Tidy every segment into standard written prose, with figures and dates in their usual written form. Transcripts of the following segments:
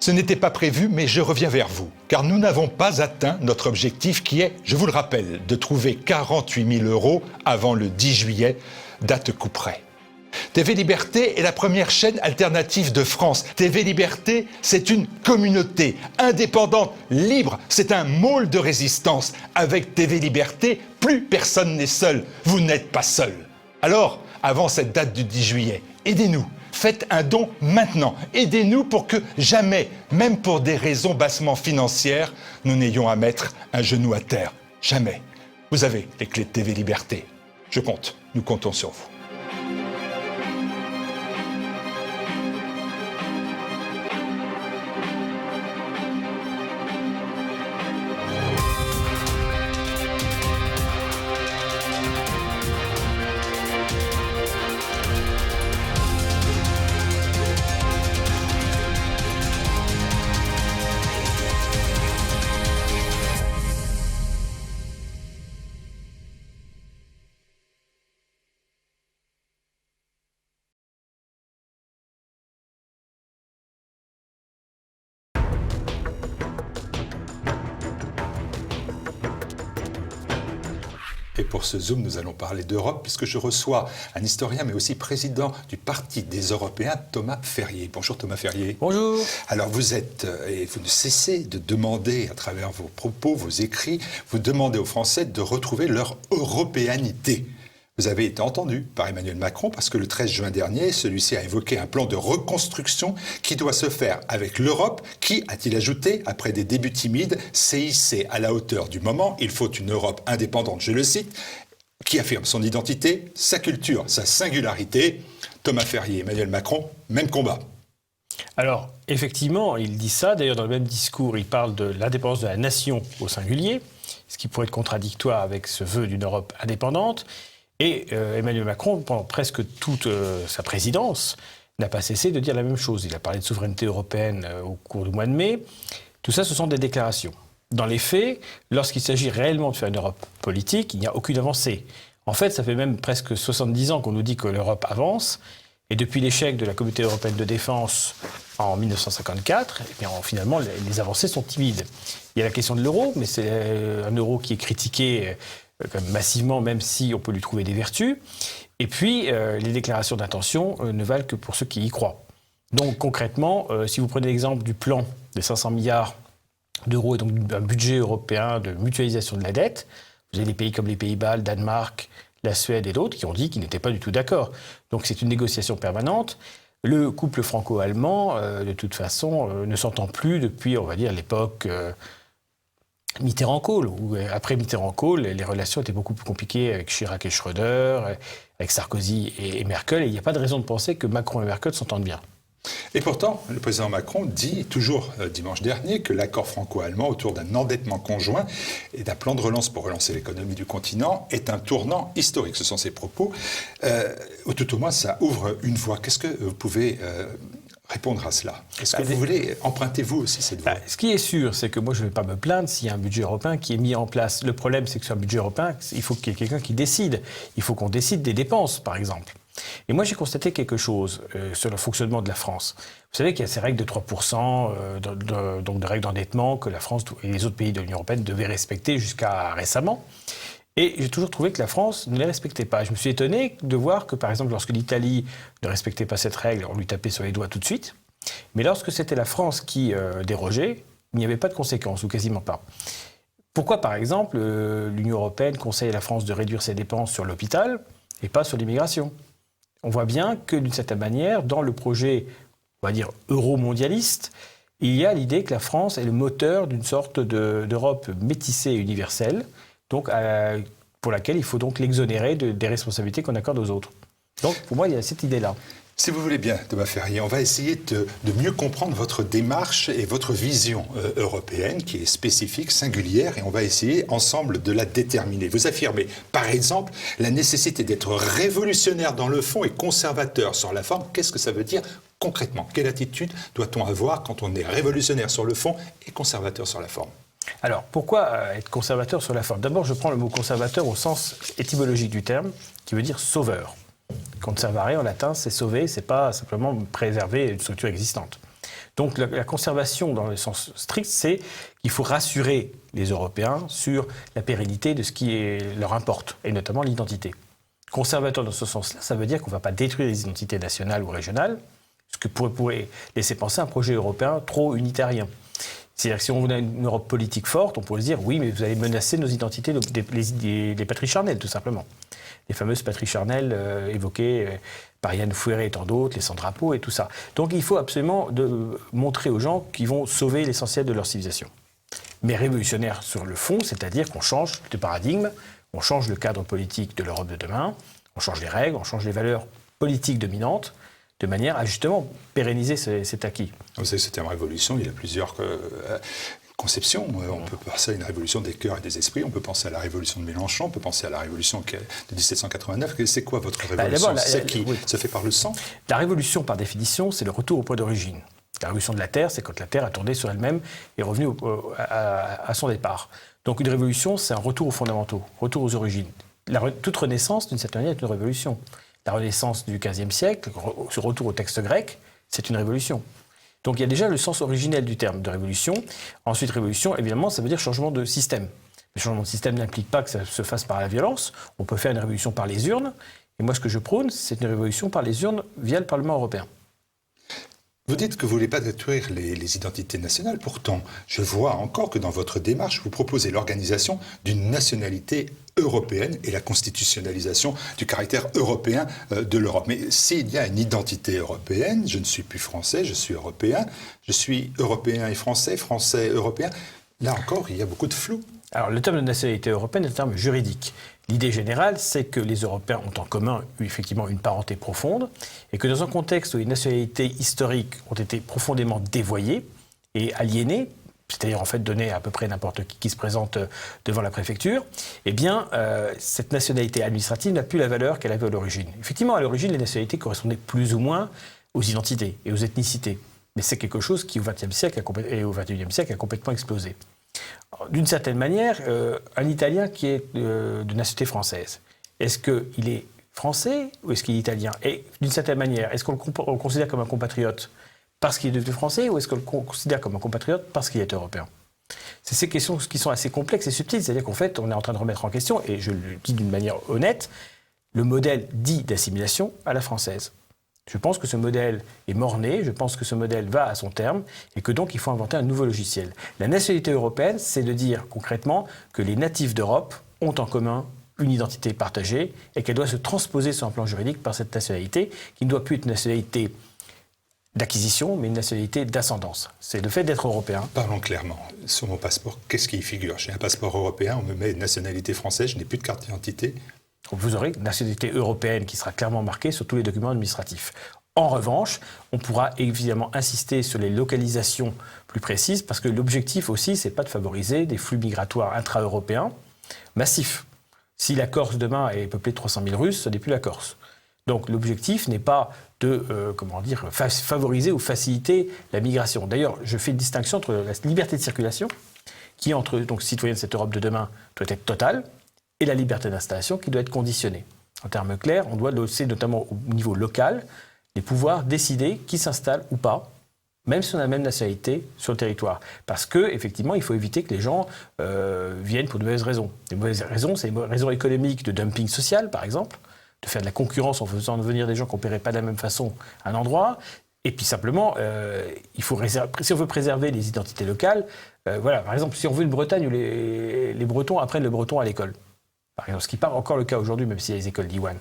Ce n'était pas prévu, mais je reviens vers vous, car nous n'avons pas atteint notre objectif qui est, je vous le rappelle, de trouver 48 000 € avant le 10 juillet, date coup près. TV Liberté est la première chaîne alternative de France. TV Liberté, c'est une communauté indépendante, libre. C'est un môle de résistance. Avec TV Liberté, plus personne n'est seul. Vous n'êtes pas seul. Alors, avant cette date du 10 juillet, aidez-nous. Faites un don maintenant. Aidez-nous pour que jamais, même pour des raisons bassement financières, nous n'ayons à mettre un genou à terre. Jamais. Vous avez les clés de TV Liberté. Je compte. Nous comptons sur vous. Et pour ce Zoom, nous allons parler d'Europe, puisque je reçois un historien, mais aussi président du Parti des Européens, Thomas Ferrier. Bonjour Thomas Ferrier. Bonjour. Alors vous êtes, et vous ne cessez de demander, à travers vos propos, vos écrits, vous demandez aux Français de retrouver leur européanité. Vous avez été entendu par Emmanuel Macron parce que le 13 juin dernier, celui-ci a évoqué un plan de reconstruction qui doit se faire avec l'Europe qui, a-t-il ajouté, après des débuts timides, s'est hissée à la hauteur du moment. Il faut une Europe indépendante, je le cite, qui affirme son identité, sa culture, sa singularité. Thomas Ferrier, Emmanuel Macron, même combat. Alors, effectivement, il dit ça. D'ailleurs, dans le même discours, il parle de l'indépendance de la nation au singulier, ce qui pourrait être contradictoire avec ce vœu d'une Europe indépendante. Et Emmanuel Macron, pendant presque toute sa présidence, n'a pas cessé de dire la même chose. Il a parlé de souveraineté européenne au cours du mois de mai. Tout ça, ce sont des déclarations. Dans les faits, lorsqu'il s'agit réellement de faire une Europe politique, il n'y a aucune avancée. En fait, ça fait même presque 70 ans qu'on nous dit que l'Europe avance. Et depuis l'échec de la Communauté européenne de défense en 1954, eh bien, finalement, les avancées sont timides. Il y a la question de l'euro, mais c'est un euro qui est critiqué quand même massivement, même si on peut lui trouver des vertus. Et puis, les déclarations d'intention ne valent que pour ceux qui y croient. Donc, concrètement, si vous prenez l'exemple du plan des 500 milliards d'euros et donc un budget européen de mutualisation de la dette, vous avez des pays comme les Pays-Bas, le Danemark, la Suède et d'autres qui ont dit qu'ils n'étaient pas du tout d'accord. Donc, c'est une négociation permanente. Le couple franco-allemand, de toute façon, ne s'entend plus depuis, on va dire, l'époque Mitterrand-Kohl, où après Mitterrand-Kohl, les relations étaient beaucoup plus compliquées avec Chirac et Schröder, avec Sarkozy et Merkel, et il n'y a pas de raison de penser que Macron et Merkel s'entendent bien. Et pourtant, le président Macron dit toujours dimanche dernier que l'accord franco-allemand autour d'un endettement conjoint et d'un plan de relance pour relancer l'économie du continent est un tournant historique. Ce sont ses propos. Tout au moins, ça ouvre une voie. Qu'est-ce que vous pouvez répondre à cela? Est-ce que vous voulez emprunter vous aussi cette voie? Ce qui est sûr, c'est que moi je ne vais pas me plaindre s'il y a un budget européen qui est mis en place. Le problème, c'est que sur un budget européen, il faut qu'il y ait quelqu'un qui décide. Il faut qu'on décide des dépenses, par exemple. Et moi, j'ai constaté quelque chose sur le fonctionnement de la France. Vous savez qu'il y a ces règles de 3%, donc de règles d'endettement que la France et les autres pays de l'Union européenne devaient respecter jusqu'à récemment. Et j'ai toujours trouvé que la France ne les respectait pas. Je me suis étonné de voir que, par exemple, lorsque l'Italie ne respectait pas cette règle, on lui tapait sur les doigts tout de suite. Mais lorsque c'était la France qui dérogeait, il n'y avait pas de conséquences, ou quasiment pas. Pourquoi, par exemple, l'Union européenne conseille à la France de réduire ses dépenses sur l'hôpital et pas sur l'immigration? On voit bien que, d'une certaine manière, dans le projet, on va dire, euro-mondialiste, il y a l'idée que la France est le moteur d'une sorte d'Europe métissée et universelle, donc pour laquelle il faut donc l'exonérer des responsabilités qu'on accorde aux autres. Donc, pour moi, il y a cette idée-là. Si vous voulez bien, Thomas Ferrier, on va essayer de mieux comprendre votre démarche et votre vision européenne qui est spécifique, singulière, et on va essayer ensemble de la déterminer. Vous affirmez, par exemple, la nécessité d'être révolutionnaire dans le fond et conservateur sur la forme. Qu'est-ce que ça veut dire concrètement? Quelle attitude doit-on avoir quand on est révolutionnaire sur le fond et conservateur sur la forme? Alors, pourquoi être conservateur sur la forme? D'abord, je prends le mot conservateur au sens étymologique du terme, qui veut dire sauveur. Conservare en latin, c'est sauver, c'est pas simplement préserver une structure existante. Donc la conservation dans le sens strict, c'est qu'il faut rassurer les Européens sur la pérennité de ce qui leur importe, et notamment l'identité. Conservateur dans ce sens-là, ça veut dire qu'on ne va pas détruire les identités nationales ou régionales, ce que pourrait laisser penser à un projet européen trop unitarien. C'est-à-dire que si on voulait une Europe politique forte, on pourrait se dire oui, mais vous allez menacer nos identités, les patries charnelles, tout simplement. Les fameuses patries charnelles évoquées par Yann Fouéré et tant d'autres, les sans-drapeaux et tout ça. Donc il faut absolument montrer aux gens qu'ils vont sauver l'essentiel de leur civilisation. Mais révolutionnaire sur le fond, c'est-à-dire qu'on change de paradigme, on change le cadre politique de l'Europe de demain, on change les règles, on change les valeurs politiques dominantes, de manière à justement pérenniser cet acquis. Vous savez, ce terme révolution, il y a plusieurs conceptions. On peut penser à une révolution des cœurs et des esprits, on peut penser à la révolution de Mélenchon, on peut penser à la révolution de 1789. C'est quoi votre révolution? Celle qui se fait par le sang? La révolution, par définition, c'est le retour au point d'origine. La révolution de la Terre, c'est quand la Terre a tourné sur elle-même et est revenue à son départ. Donc une révolution, c'est un retour aux fondamentaux, retour aux origines. Toute renaissance, d'une certaine manière, est une révolution. La Renaissance du XVe siècle, ce retour au texte grec, c'est une révolution. Donc il y a déjà le sens originel du terme de révolution. Ensuite, révolution, évidemment, ça veut dire changement de système. Le changement de système n'implique pas que ça se fasse par la violence. On peut faire une révolution par les urnes. Et moi, ce que je prône, c'est une révolution par les urnes via le Parlement européen. Vous dites que vous ne voulez pas détruire les identités nationales. Pourtant, je vois encore que dans votre démarche, vous proposez l'organisation d'une nationalité européenne et la constitutionnalisation du caractère européen de l'Europe. Mais s'il y a une identité européenne, je ne suis plus français, je suis européen et français, français, européen. Là encore, il y a beaucoup de flou. Alors, le terme de nationalité européenne est un terme juridique. L'idée générale, c'est que les Européens ont en commun, effectivement, une parenté profonde, et que dans un contexte où les nationalités historiques ont été profondément dévoyées et aliénées, c'est-à-dire en fait données à peu près n'importe qui se présente devant la préfecture, eh bien, cette nationalité administrative n'a plus la valeur qu'elle avait à l'origine. Effectivement, à l'origine, les nationalités correspondaient plus ou moins aux identités et aux ethnicités. Mais c'est quelque chose qui, au XXe siècle et au XXIe siècle, a complètement explosé. D'une certaine manière, un Italien qui est de nationalité française, est-ce qu'il est français ou est-ce qu'il est italien? Et d'une certaine manière, est-ce qu'on le considère comme un compatriote parce qu'il est devenu français ou est-ce qu'on le considère comme un compatriote parce qu'il est européen? C'est ces questions qui sont assez complexes et subtiles, c'est-à-dire qu'en fait, on est en train de remettre en question, et je le dis d'une manière honnête, le modèle dit d'assimilation à la française. Je pense que ce modèle est mort-né, je pense que ce modèle va à son terme et que donc il faut inventer un nouveau logiciel. La nationalité européenne, c'est de dire concrètement que les natifs d'Europe ont en commun une identité partagée et qu'elle doit se transposer sur un plan juridique par cette nationalité qui ne doit plus être une nationalité d'acquisition, mais une nationalité d'ascendance. C'est le fait d'être européen. Parlons clairement. Sur mon passeport, qu'est-ce qui y figure? J'ai un passeport européen, on me met une nationalité française, je n'ai plus de carte d'identité. Vous aurez une nationalité européenne qui sera clairement marquée sur tous les documents administratifs. En revanche, on pourra évidemment insister sur les localisations plus précises parce que l'objectif aussi, c'est pas de favoriser des flux migratoires intra-européens massifs. Si la Corse demain est peuplée de 300 000 Russes, ce n'est plus la Corse. Donc l'objectif n'est pas de favoriser ou faciliter la migration. D'ailleurs, je fais une distinction entre la liberté de circulation, qui entre donc citoyens de cette Europe de demain doit être totale, et la liberté d'installation qui doit être conditionnée. En termes clairs, on doit laisser notamment au niveau local les pouvoirs décider qui s'installe ou pas, même si on a la même nationalité sur le territoire. Parce qu'effectivement, il faut éviter que les gens viennent pour de mauvaises raisons. Les mauvaises raisons, c'est les raisons économiques de dumping social, par exemple, de faire de la concurrence en faisant venir des gens qu'on ne paierait pas de la même façon à un endroit. Et puis simplement, si on veut préserver les identités locales, par exemple, si on veut une Bretagne où les Bretons apprennent le breton à l'école, par exemple, ce qui part encore le cas aujourd'hui, même s'il y a les écoles d'Iwan.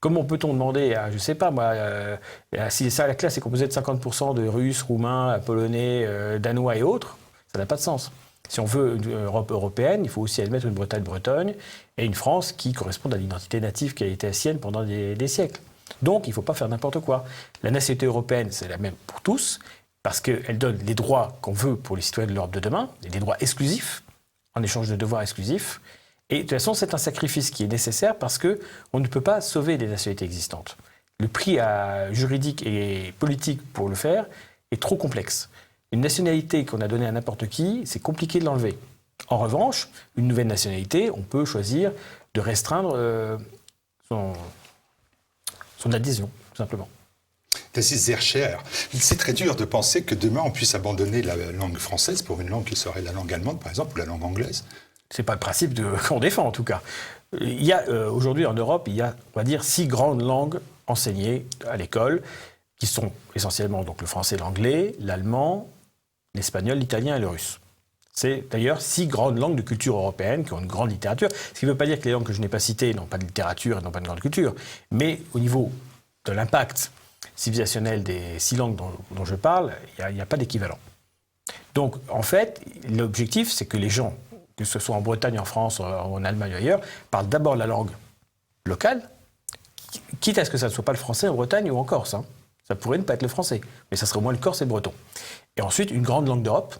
Comment peut-on demander à, je ne sais pas moi, si la classe est composée de 50% de Russes, Roumains, Polonais, Danois et autres, ça n'a pas de sens. Si on veut une Europe européenne, il faut aussi admettre une Bretagne et une France qui correspondent à l'identité native qui a été la sienne pendant des siècles. Donc, il ne faut pas faire n'importe quoi. La nationalité européenne, c'est la même pour tous, parce qu'elle donne les droits qu'on veut pour les citoyens de l'Europe de demain, et des droits exclusifs, en échange de devoirs exclusifs. Et de toute façon, c'est un sacrifice qui est nécessaire parce qu'on ne peut pas sauver les nationalités existantes. Le prix juridique et politique pour le faire est trop complexe. Une nationalité qu'on a donnée à n'importe qui, c'est compliqué de l'enlever. En revanche, une nouvelle nationalité, on peut choisir de restreindre son adhésion, tout simplement. Das ist sehr cher. C'est très dur de penser que demain on puisse abandonner la langue française pour une langue qui serait la langue allemande, par exemple, ou la langue anglaise. C'est pas le principe qu'on défend, en tout cas. Il y a, aujourd'hui, en Europe, il y a, on va dire, 6 grandes langues enseignées à l'école, qui sont essentiellement donc, le français, l'anglais, l'allemand, l'espagnol, l'italien et le russe. C'est d'ailleurs 6 grandes langues de culture européenne qui ont une grande littérature. Ce qui ne veut pas dire que les langues que je n'ai pas citées n'ont pas de littérature et n'ont pas de grande culture. Mais au niveau de l'impact civilisationnel des 6 langues dont je parle, il n'y a pas d'équivalent. Donc, en fait, l'objectif, c'est que les gens, que ce soit en Bretagne, en France, en Allemagne ou ailleurs, parlent d'abord la langue locale, quitte à ce que ça ne soit pas le français en Bretagne ou en Corse. Hein. Ça pourrait ne pas être le français, mais ça serait au moins le corse et le breton. Et ensuite, une grande langue d'Europe,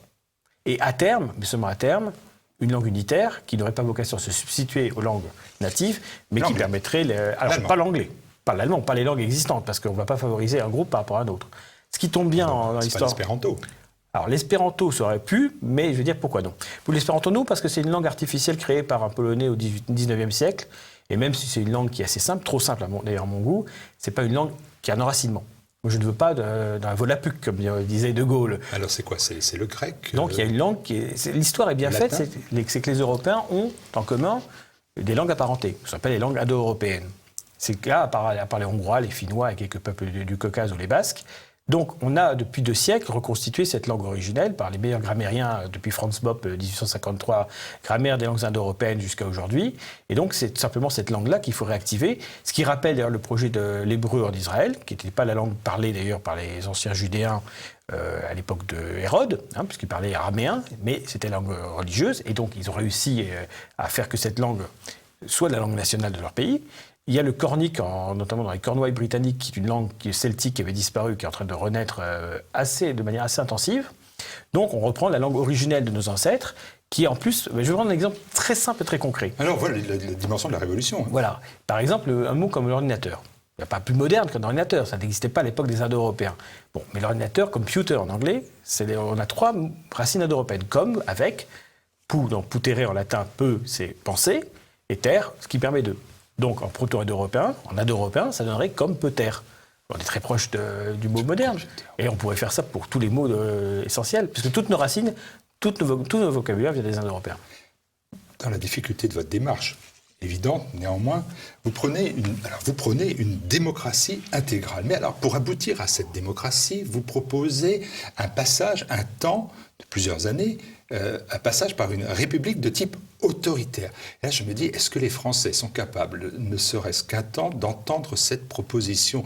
et à terme, mais seulement à terme, une langue unitaire qui n'aurait pas vocation à se substituer aux langues natives, mais qui permettrait... Alors, pas l'anglais, pas l'allemand, pas les langues existantes, parce qu'on ne va pas favoriser un groupe par rapport à un autre. Ce qui tombe bien dans l'histoire... C'est pas l'espéranto. Alors, l'espéranto, ça aurait pu, mais je veux dire, pourquoi non? Pour l'espéranto, non, parce que c'est une langue artificielle créée par un Polonais au 19e siècle, et même si c'est une langue qui est assez simple, trop simple d'ailleurs à mon goût, c'est pas une langue qui a un enracinement. Moi, je ne veux pas d'un volapuc, comme disait De Gaulle. Alors, c'est quoi? C'est le grec? Donc, il y a une langue qui est... L'histoire est bien faite, c'est que les Européens ont en commun des langues apparentées, ce qu'on appelle les langues indo-européennes. C'est le cas, à part les Hongrois, les Finnois et quelques peuples du Caucase ou les Basques. Donc, on a, depuis 2 siècles, reconstitué cette langue originelle par les meilleurs grammairiens, depuis Franz Bopp, 1853, grammaire des langues indo-européennes jusqu'à aujourd'hui. Et donc, c'est simplement cette langue-là qu'il faut réactiver, ce qui rappelle d'ailleurs le projet de l'hébreu en Israël, qui n'était pas la langue parlée d'ailleurs par les anciens judéens à l'époque de Hérode, hein, puisqu'ils parlaient araméen, mais c'était la langue religieuse. Et donc, ils ont réussi à faire que cette langue soit la langue nationale de leur pays. Il y a le cornique, notamment dans les Cornouailles britanniques, qui est une langue celtique qui avait disparu, qui est en train de renaître de manière assez intensive. Donc on reprend la langue originelle de nos ancêtres, qui en plus, je vais prendre un exemple très simple et très concret. Alors voilà la dimension de la révolution. Hein. Voilà. Par exemple, un mot comme l'ordinateur. Il n'y a pas plus moderne qu'un ordinateur, ça n'existait pas à l'époque des Indo-Européens. Bon, mais l'ordinateur, computer en anglais, on a 3 racines indo-européennes, comme, avec, pou, donc poutere en latin, peu, c'est penser, et terre, ce qui permet de... Donc, en proto-indo-européen, en indo-européen, ça donnerait comme peut-être. On est très proche du mot moderne. Et on pourrait faire ça pour tous les mots essentiels, puisque toutes nos racines, tout nos vocabulaire vient des Indo-Européens. Dans la difficulté de votre démarche, évidente, néanmoins, vous prenez une démocratie intégrale. Mais alors, pour aboutir à cette démocratie, vous proposez un temps de plusieurs années, un passage par une république de type autoritaire. Et là, je me dis, est-ce que les Français sont capables, ne serait-ce qu'un temps, d'entendre cette proposition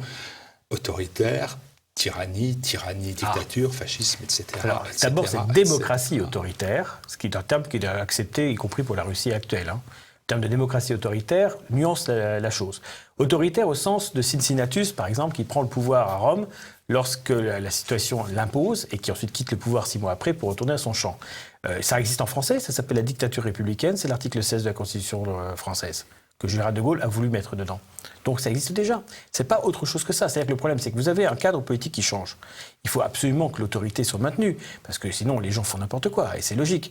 autoritaire, tyrannie, dictature, fascisme, etc. Alors, d'abord, cette démocratie autoritaire, ce qui est un terme qui est accepté, y compris pour la Russie actuelle. Hein. Le terme de démocratie autoritaire nuance la chose. Autoritaire au sens de Cincinnatus, par exemple, qui prend le pouvoir à Rome lorsque la situation l'impose et qui ensuite quitte le pouvoir 6 mois après pour retourner à son champ. Ça existe en français, ça s'appelle la dictature républicaine, c'est l'article 16 de la Constitution française, que le général de Gaulle a voulu mettre dedans. Donc ça existe déjà. C'est pas autre chose que ça. C'est-à-dire que le problème, c'est que vous avez un cadre politique qui change. Il faut absolument que l'autorité soit maintenue, parce que sinon les gens font n'importe quoi, et c'est logique.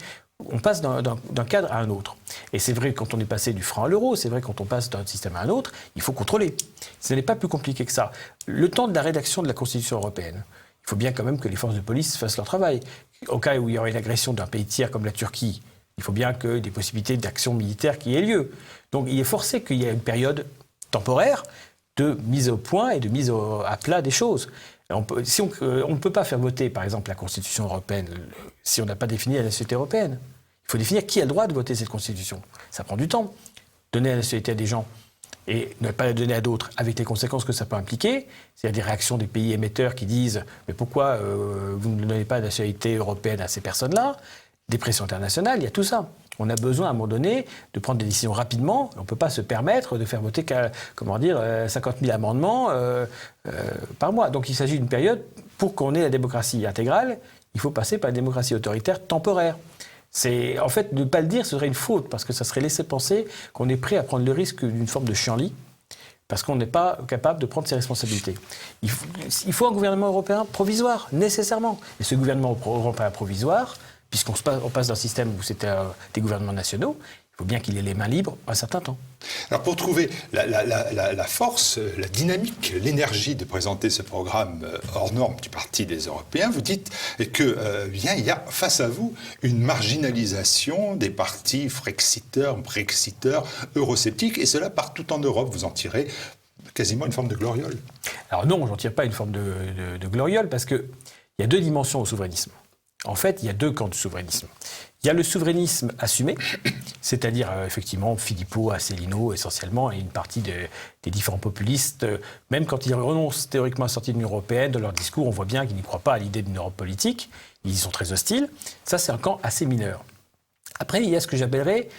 On passe d'un cadre à un autre. Et c'est vrai quand on est passé du franc à l'euro, c'est vrai quand on passe d'un système à un autre, il faut contrôler. Ce n'est pas plus compliqué que ça. Le temps de la rédaction de la Constitution européenne, il faut bien quand même que les forces de police fassent leur travail. Au cas où il y aurait une agression d'un pays tiers comme la Turquie, il faut bien que des possibilités d'action militaire qui aient lieu. Donc il est forcé qu'il y ait une période temporaire de mise au point et de mise à plat des choses. On ne peut pas faire voter, par exemple, la Constitution européenne si on n'a pas défini la nationalité européenne. Il faut définir qui a le droit de voter cette Constitution. Ça prend du temps. Donner la nationalité à des gens et ne pas la donner à d'autres, avec les conséquences que ça peut impliquer, c'est-à-dire des réactions des pays émetteurs qui disent « mais pourquoi vous ne donnez pas la nationalité européenne à ces personnes-là » Des pressions internationales, il y a tout ça. On a besoin, à un moment donné, de prendre des décisions rapidement. On ne peut pas se permettre de faire voter 50 000 amendements par mois. Donc il s'agit d'une période, pour qu'on ait la démocratie intégrale, il faut passer par une démocratie autoritaire temporaire. En fait, ne pas le dire, ce serait une faute, parce que ça serait laisser penser qu'on est prêt à prendre le risque d'une forme de chienlit, parce qu'on n'est pas capable de prendre ses responsabilités. Il faut un gouvernement européen provisoire, nécessairement. Et ce gouvernement européen provisoire, puisqu'on passe d'un système où c'était des gouvernements nationaux, il faut bien qu'il ait les mains libres un certain temps. Alors pour trouver la force, la dynamique, l'énergie de présenter ce programme hors norme du Parti des Européens, vous dites que bien il y a face à vous une marginalisation des partis frexiteurs, brexiteurs, eurosceptiques, et cela partout en Europe. Vous en tirez quasiment une forme de gloriole. Alors non, j'en tire pas une forme de gloriole, parce qu'il y a deux dimensions au souverainisme. En fait, il y a deux camps de souverainisme. Il y a le souverainisme assumé, c'est-à-dire effectivement Philippot, Asselineau essentiellement, et une partie des différents populistes, même quand ils renoncent théoriquement à sortir de l'Union européenne, de leur discours, on voit bien qu'ils n'y croient pas à l'idée d'une Europe politique, ils y sont très hostiles. Ça, c'est un camp assez mineur. Après, il y a ce que j'appellerais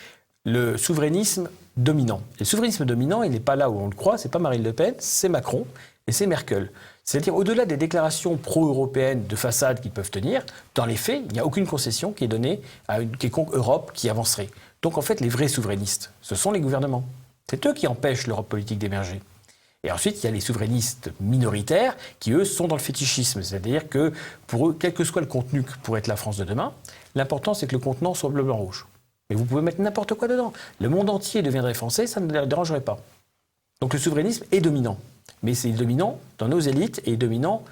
le souverainisme dominant. Et le souverainisme dominant, il n'est pas là où on le croit, c'est pas Marine Le Pen, c'est Macron et c'est Merkel. C'est-à-dire, au-delà des déclarations pro-européennes de façade qu'ils peuvent tenir, dans les faits, il n'y a aucune concession qui est donnée à une quelconque Europe qui avancerait. Donc, en fait, les vrais souverainistes, ce sont les gouvernements. C'est eux qui empêchent l'Europe politique d'émerger. Et ensuite, il y a les souverainistes minoritaires qui, eux, sont dans le fétichisme. C'est-à-dire que, pour eux, quel que soit le contenu que pourrait être la France de demain, l'important, c'est que le contenant soit bleu, blanc, rouge. Mais vous pouvez mettre n'importe quoi dedans. Le monde entier deviendrait français, ça ne les dérangerait pas. Donc, le souverainisme est dominant. Mais c'est dominant dans nos élites et dominant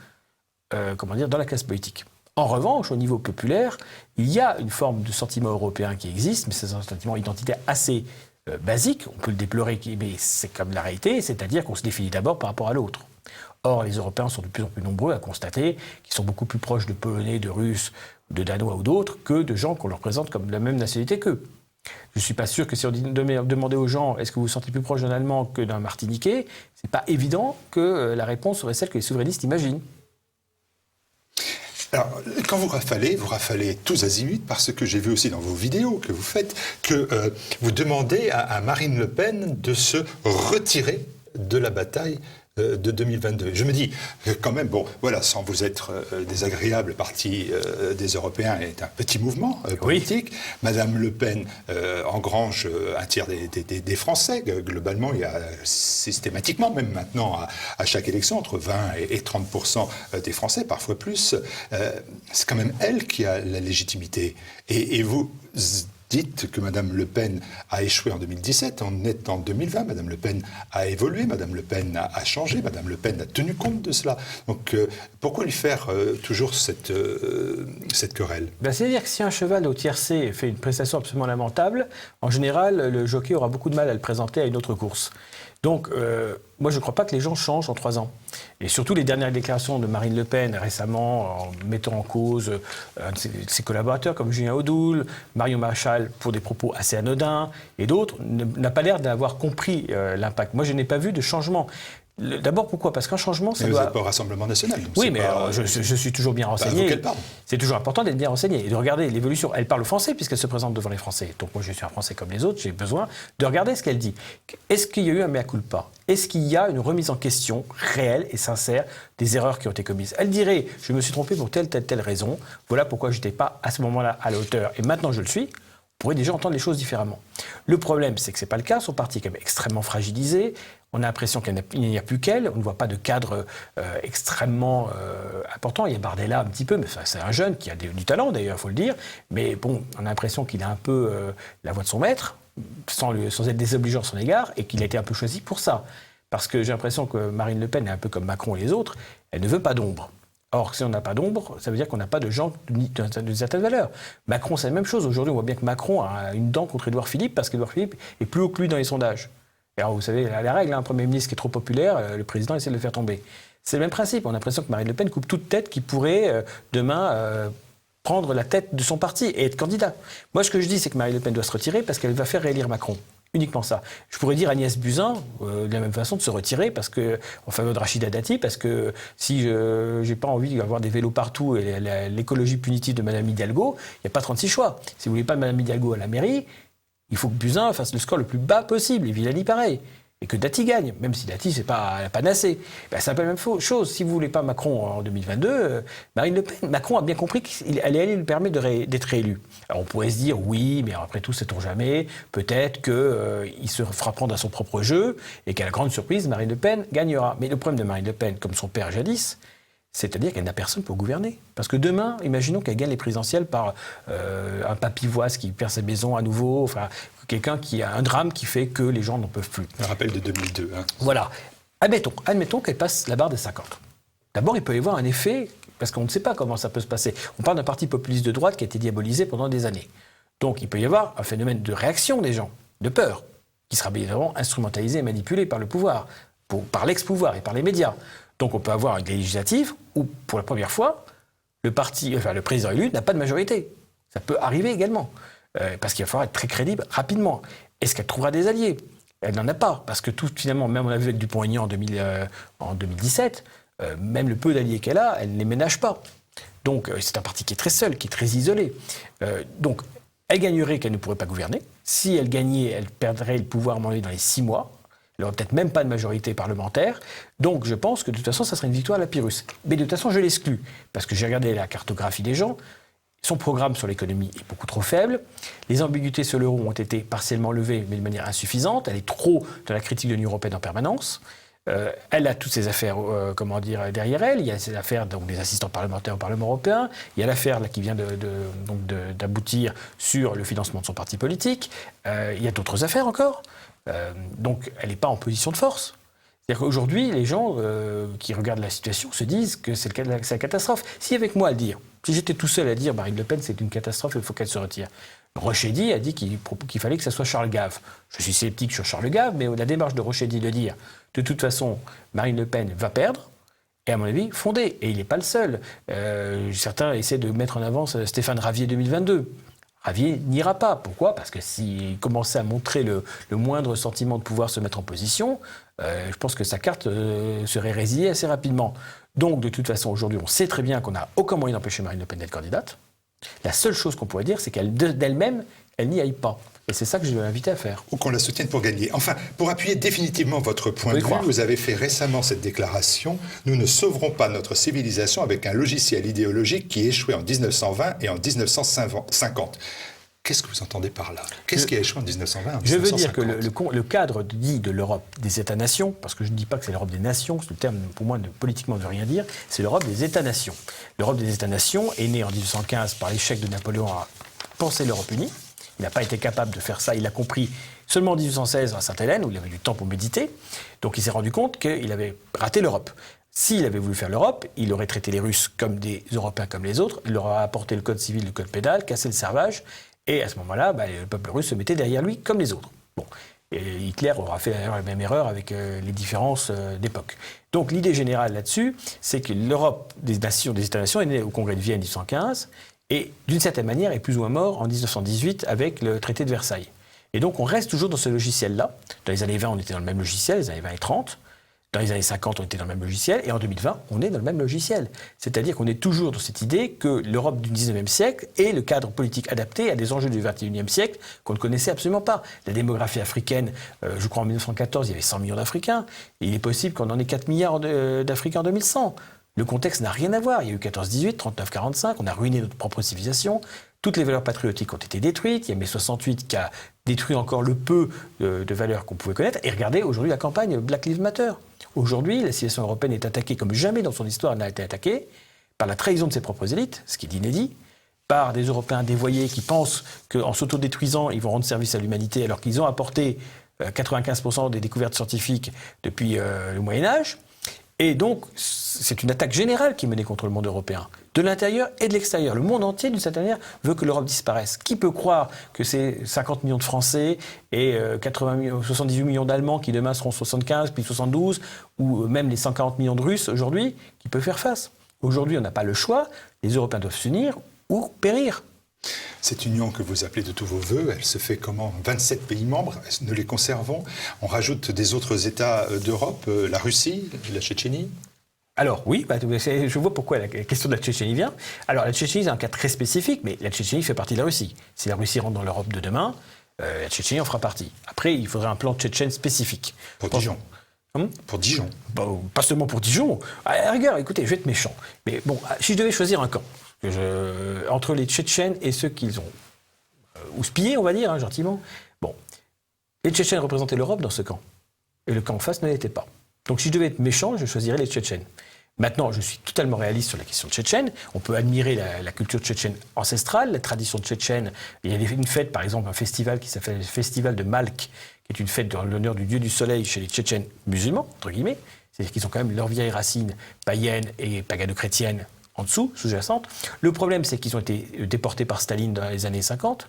dans la classe politique. En revanche, au niveau populaire, il y a une forme de sentiment européen qui existe, mais c'est un sentiment identitaire assez basique. On peut le déplorer, mais c'est comme la réalité, c'est-à-dire qu'on se définit d'abord par rapport à l'autre. Or, les Européens sont de plus en plus nombreux à constater qu'ils sont beaucoup plus proches de Polonais, de Russes, de Danois ou d'autres que de gens qu'on leur présente comme la même nationalité qu'eux. Je ne suis pas sûr que si on demandait aux gens est-ce que vous vous sentez plus proche d'un Allemand que d'un Martiniquais, ce n'est pas évident que la réponse serait celle que les souverainistes imaginent. Alors, quand vous rafalez tous azimuts, parce que j'ai vu aussi dans vos vidéos que vous faites, que vous demandez à Marine Le Pen de se retirer de la bataille de 2022. Je me dis, quand même, bon, voilà, sans vous être désagréable, le Parti des Européens est un petit mouvement politique. Oui. Madame Le Pen engrange un tiers des Français. Globalement, il y a systématiquement, même maintenant, à chaque élection, entre 20 et 30% des Français, parfois plus. C'est quand même elle qui a la légitimité. Et vous dites que Mme Le Pen a échoué en 2017, on est en 2020, Mme Le Pen a évolué, Mme Le Pen a changé, Mme Le Pen a tenu compte de cela. Donc pourquoi lui faire toujours cette querelle ? C'est-à-dire que si un cheval au tiercé fait une prestation absolument lamentable, en général, le jockey aura beaucoup de mal à le présenter à une autre course. Donc, moi, je ne crois pas que les gens changent en 3 ans. Et surtout, les dernières déclarations de Marine Le Pen récemment, en mettant en cause un de ses collaborateurs comme Julien Audoul, Marion Maréchal pour des propos assez anodins, et d'autres, n'a pas l'air d'avoir compris l'impact. Moi, je n'ai pas vu de changement. D'abord, pourquoi ? Parce qu'un changement, ça mais doit... vous n'êtes pas au Rassemblement National. Donc oui, mais alors, je suis toujours bien renseigné. C'est toujours important d'être bien renseigné et de regarder l'évolution. Elle parle français puisqu'elle se présente devant les Français. Donc moi, je suis un Français comme les autres, j'ai besoin de regarder ce qu'elle dit. Est-ce qu'il y a eu un mea culpa ? Est-ce qu'il y a une remise en question réelle et sincère des erreurs qui ont été commises ? Elle dirait, je me suis trompé pour telle raison, voilà pourquoi je n'étais pas à ce moment-là à la hauteur et maintenant je le suis. On pourrait déjà entendre les choses différemment. Le problème, c'est que ce n'est pas le cas. Son parti est quand même extrêmement fragilisé. On a l'impression qu'il n'y a plus qu'elle. On ne voit pas de cadre extrêmement important. Il y a Bardella un petit peu, mais c'est un jeune qui a du talent d'ailleurs, il faut le dire. Mais bon, on a l'impression qu'il a un peu la voix de son maître, sans être désobligeant à son égard, et qu'il a été un peu choisi pour ça. Parce que j'ai l'impression que Marine Le Pen est un peu comme Macron et les autres. Elle ne veut pas d'ombre. Or, si on n'a pas d'ombre, ça veut dire qu'on n'a pas de gens d'une certaine valeur. Macron, c'est la même chose. Aujourd'hui, on voit bien que Macron a une dent contre Édouard Philippe, parce qu'Édouard Philippe est plus haut que lui dans les sondages. Et alors, vous savez, la règle, un Premier ministre qui est trop populaire, le président essaie de le faire tomber. C'est le même principe. On a l'impression que Marine Le Pen coupe toute tête qui pourrait, demain, prendre la tête de son parti et être candidat. Moi, ce que je dis, c'est que Marine Le Pen doit se retirer parce qu'elle va faire réélire Macron. Uniquement ça. Je pourrais dire Agnès Buzyn, de la même façon, de se retirer en faveur de Rachida Dati, parce que si je n'ai pas envie d'avoir des vélos partout et l'écologie punitive de Mme Hidalgo, il n'y a pas 36 choix. Si vous ne voulez pas de Mme Hidalgo à la mairie, il faut que Buzyn fasse le score le plus bas possible, et Villani pareil. Et que Dati gagne, même si Dati, c'est pas la panacée. C'est un peu la même chose. Si vous ne voulez pas Macron en 2022, Marine Le Pen, Macron a bien compris qu'elle allait lui permettre d'être réélu. Alors on pourrait se dire, oui, mais après tout, sait-on jamais, peut-être qu'il se fera prendre à son propre jeu, et qu'à la grande surprise, Marine Le Pen gagnera. Mais le problème de Marine Le Pen, comme son père jadis, c'est-à-dire qu'elle n'a personne pour gouverner. Parce que demain, imaginons qu'elle gagne les présidentielles par un papy-voise qui perd sa maison à nouveau, enfin, quelqu'un qui a un drame qui fait que les gens n'en peuvent plus. Un rappel de 2002. Hein. Voilà. Admettons qu'elle passe la barre des 50. D'abord, il peut y avoir un effet, parce qu'on ne sait pas comment ça peut se passer. On parle d'un parti populiste de droite qui a été diabolisé pendant des années. Donc il peut y avoir un phénomène de réaction des gens, de peur, qui sera évidemment instrumentalisé et manipulé par le pouvoir, par l'ex-pouvoir et par les médias. Donc on peut avoir une législative où, pour la première fois, le président élu n'a pas de majorité. Ça peut arriver également, parce qu'il va falloir être très crédible rapidement. Est-ce qu'elle trouvera des alliés ? Elle n'en a pas, parce que finalement, même on a vu avec Dupont-Aignan en 2017, même le peu d'alliés qu'elle a, elle ne les ménage pas. Donc c'est un parti qui est très seul, qui est très isolé. Donc elle gagnerait qu'elle ne pourrait pas gouverner. Si elle gagnait, elle perdrait le pouvoir à mon avis dans les 6 mois. Elle n'aurait peut-être même pas de majorité parlementaire. Donc je pense que de toute façon, ça serait une victoire à la Pyrrhus. Mais de toute façon, je l'exclus, parce que j'ai regardé la cartographie des gens. Son programme sur l'économie est beaucoup trop faible. Les ambiguïtés sur l'euro ont été partiellement levées, mais de manière insuffisante. Elle est trop dans la critique de l'Union européenne en permanence. Elle a toutes ses affaires derrière elle. Il y a ces affaires des assistants parlementaires au Parlement européen. Il y a l'affaire qui vient d'aboutir sur le financement de son parti politique. Il y a d'autres affaires encore. Donc elle n'est pas en position de force. C'est-à-dire qu'aujourd'hui, les gens qui regardent la situation se disent que c'est la catastrophe. Si avec moi à dire, si j'étais tout seul à dire Marine Le Pen c'est une catastrophe, il faut qu'elle se retire. Rochedi a dit qu'il fallait que ce soit Charles Gave. Je suis sceptique sur Charles Gave, mais la démarche de Rochedi de dire de toute façon Marine Le Pen va perdre, est à mon avis fondée. Et il n'est pas le seul. Certains essaient de mettre en avant Stéphane Ravier 2022. Ravier n'ira pas. Pourquoi ? Parce que s'il commençait à montrer le moindre sentiment de pouvoir se mettre en position, je pense que sa carte serait résiliée assez rapidement. Donc, de toute façon, aujourd'hui, on sait très bien qu'on n'a aucun moyen d'empêcher Marine Le Pen d'être candidate. La seule chose qu'on pourrait dire, c'est d'elle-même, elle n'y aille pas. Et c'est ça que je vais l'inviter à faire. Ou qu'on la soutienne pour gagner. Enfin, pour appuyer définitivement votre point de vue, vous avez fait récemment cette déclaration « Nous ne sauverons pas notre civilisation avec un logiciel idéologique qui échouait en 1920 et en 1950 ». Qu'est-ce que vous entendez par là ? Qu'est-ce qui a échoué en 1920 en 1950 ? Je veux dire que le cadre dit de l'Europe des États-nations, parce que je ne dis pas que c'est l'Europe des nations, le terme pour moi politiquement ne veut rien dire, c'est l'Europe des États-nations. L'Europe des États-nations est née en 1815 par l'échec de Napoléon à penser l'Europe unie. Il n'a pas été capable de faire ça, il l'a compris seulement en 1816 à Sainte-Hélène, où il avait du temps pour méditer. Donc il s'est rendu compte qu'il avait raté l'Europe. S'il avait voulu faire l'Europe, il aurait traité les Russes comme des Européens comme les autres, il leur aurait apporté le code civil, le code pénal, cassé le servage, et à ce moment-là, le peuple russe se mettait derrière lui comme les autres. Bon. Et Hitler aura fait d'ailleurs la même erreur avec les différences d'époque. Donc l'idée générale là-dessus, c'est que l'Europe des nations, des États-nations est née au Congrès de Vienne en 1815, et d'une certaine manière est plus ou moins mort en 1918 avec le traité de Versailles. Et donc on reste toujours dans ce logiciel-là. Dans les années 20, on était dans le même logiciel, les années 20 et 30. Dans les années 50, on était dans le même logiciel. Et en 2020, on est dans le même logiciel. C'est-à-dire qu'on est toujours dans cette idée que l'Europe du 19e siècle est le cadre politique adapté à des enjeux du 21e siècle qu'on ne connaissait absolument pas. La démographie africaine, je crois en 1914, il y avait 100 millions d'Africains. Et il est possible qu'on en ait 4 milliards d'Africains en 2100. Le contexte n'a rien à voir. Il y a eu 14-18, 39-45, on a ruiné notre propre civilisation. Toutes les valeurs patriotiques ont été détruites. Il y a mai 68 qui a détruit encore le peu de valeurs qu'on pouvait connaître. Et regardez aujourd'hui la campagne Black Lives Matter. Aujourd'hui, la civilisation européenne est attaquée comme jamais dans son histoire n'a été attaquée par la trahison de ses propres élites, ce qui est inédit, par des Européens dévoyés qui pensent qu'en s'autodétruisant, ils vont rendre service à l'humanité alors qu'ils ont apporté 95% des découvertes scientifiques depuis le Moyen-Âge. Et donc, c'est une attaque générale qui est menée contre le monde européen, de l'intérieur et de l'extérieur. Le monde entier, d'une certaine manière, veut que l'Europe disparaisse. Qui peut croire que ces 50 millions de Français et 78 millions d'Allemands qui demain seront 75, puis 72, ou même les 140 millions de Russes aujourd'hui, qui peuvent faire face ? Aujourd'hui, on n'a pas le choix. Les Européens doivent s'unir ou périr. Cette union que vous appelez de tous vos voeux, elle se fait comment ? 27 pays membres, nous les conservons. On rajoute des autres États d'Europe, la Russie, la Tchétchénie ? Alors oui, je vois pourquoi la question de la Tchétchénie vient. Alors la Tchétchénie, c'est un cas très spécifique, mais la Tchétchénie fait partie de la Russie. Si la Russie rentre dans l'Europe de demain, la Tchétchénie en fera partie. Après, il faudrait un plan tchétchène spécifique. Pour Dijon. Pour Dijon. Pas seulement pour Dijon. À la rigueur, écoutez, je vais être méchant. Mais bon, si je devais choisir un camp, entre les Tchétchènes et ceux qu'ils ont houspillés, on va dire, gentiment, bon, les Tchétchènes représentaient l'Europe dans ce camp. Et le camp en face ne l'était pas. Donc si je devais être méchant, je choisirais les Tchétchènes. Maintenant, je suis totalement réaliste sur la question tchétchène. On peut admirer la culture tchétchène ancestrale, la tradition tchétchène. Il y a une fête, par exemple, un festival qui s'appelle le Festival de Malk, qui est une fête en l'honneur du dieu du soleil chez les Tchétchènes musulmans, entre guillemets. C'est-à-dire qu'ils ont quand même leurs vieilles racines païennes et pagano-chrétiennes en dessous, sous-jacentes. Le problème, c'est qu'ils ont été déportés par Staline dans les années 50,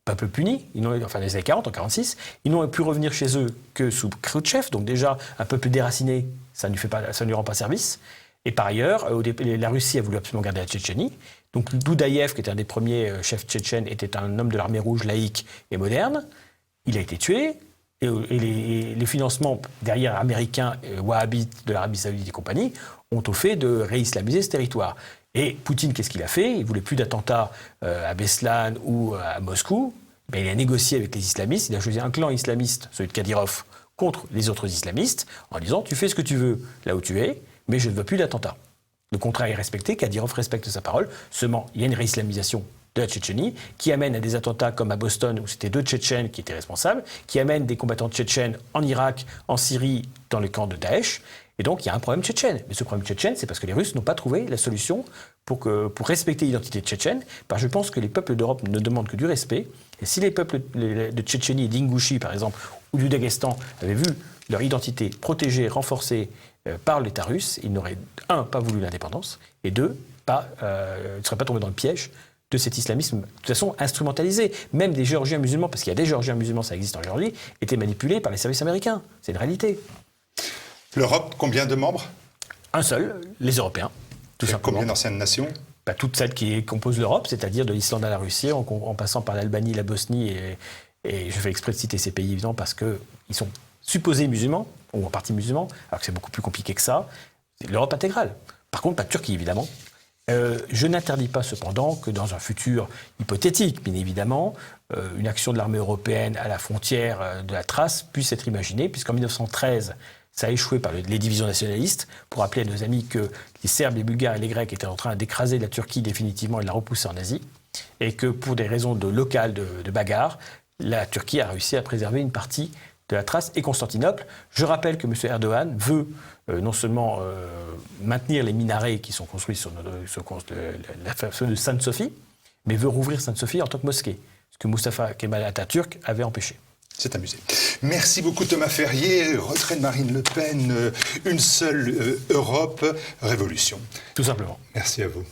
peuple puni, enfin les années 40, en 46. Ils n'ont pu revenir chez eux que sous Khrouchtchev, donc déjà un peuple déraciné, ça ne lui rend pas service. Et par ailleurs, la Russie a voulu absolument garder la Tchétchénie. Donc Doudaïev, qui était un des premiers chefs tchétchènes, était un homme de l'armée rouge laïque et moderne. Il a été tué. Et les financements derrière américains, wahhabites de l'Arabie Saoudite et compagnie, ont au fait de réislamiser ce territoire. Et Poutine, qu'est-ce qu'il a fait? Il ne voulait plus d'attentats à Beslan ou à Moscou. Ben, il a négocié avec les islamistes. Il a choisi un clan islamiste, celui de Kadyrov, contre les autres islamistes, en disant tu fais ce que tu veux là où tu es, mais je ne veux plus d'attentats. Le contrat est respecté, Kadyrov respecte sa parole. Seulement, il y a une réislamisation de la Tchétchénie, qui amène à des attentats comme à Boston, où c'était 2 Tchétchènes qui étaient responsables, qui amène des combattants tchétchènes en Irak, en Syrie, dans le camp de Daesh. Et donc, il y a un problème tchétchène. Mais ce problème tchétchène, c'est parce que les Russes n'ont pas trouvé la solution pour respecter l'identité tchétchène. Parce que je pense que les peuples d'Europe ne demandent que du respect. Et si les peuples de Tchétchénie et d'Ingouchie, par exemple, ou du Daghestan, avaient vu leur identité protégée, renforcée par l'État russe, ils n'auraient, un, pas voulu l'indépendance, et deux, ne seraient pas tombés dans le piège de cet islamisme, de toute façon instrumentalisé. Même des Géorgiens musulmans, parce qu'il y a des Géorgiens musulmans, ça existe en Géorgie, étaient manipulés par les services américains. C'est une réalité. L'Europe, combien de membres? Un seul, les Européens, tout simplement. Combien d'anciennes nations? Toutes celles qui composent l'Europe, c'est-à-dire de l'Islande à la Russie, en passant par l'Albanie, la Bosnie, et je fais exprès de citer ces pays, évidemment, parce qu'ils sont supposés musulmans, ou en partie musulmans, alors que c'est beaucoup plus compliqué que ça. C'est l'Europe intégrale. Par contre, pas de Turquie, évidemment. Je n'interdis pas cependant que dans un futur hypothétique, bien évidemment, une action de l'armée européenne à la frontière de la Thrace puisse être imaginée, puisqu'en 1913, ça a échoué par les divisions nationalistes, pour rappeler à nos amis que les Serbes, les Bulgares et les Grecs étaient en train d'écraser la Turquie définitivement et de la repousser en Asie, et que pour des raisons locales de bagarre, la Turquie a réussi à préserver une partie de la Thrace et Constantinople. Je rappelle que M. Erdogan veut non seulement maintenir les minarets qui sont construits sur la fameuse Sainte-Sophie, mais veut rouvrir Sainte-Sophie en tant que mosquée, ce que Mustafa Kemal Atatürk avait empêché. C'est amusé. Merci beaucoup Thomas Ferrier. Retrait de Marine Le Pen, une seule Europe, révolution. Tout simplement. Merci à vous.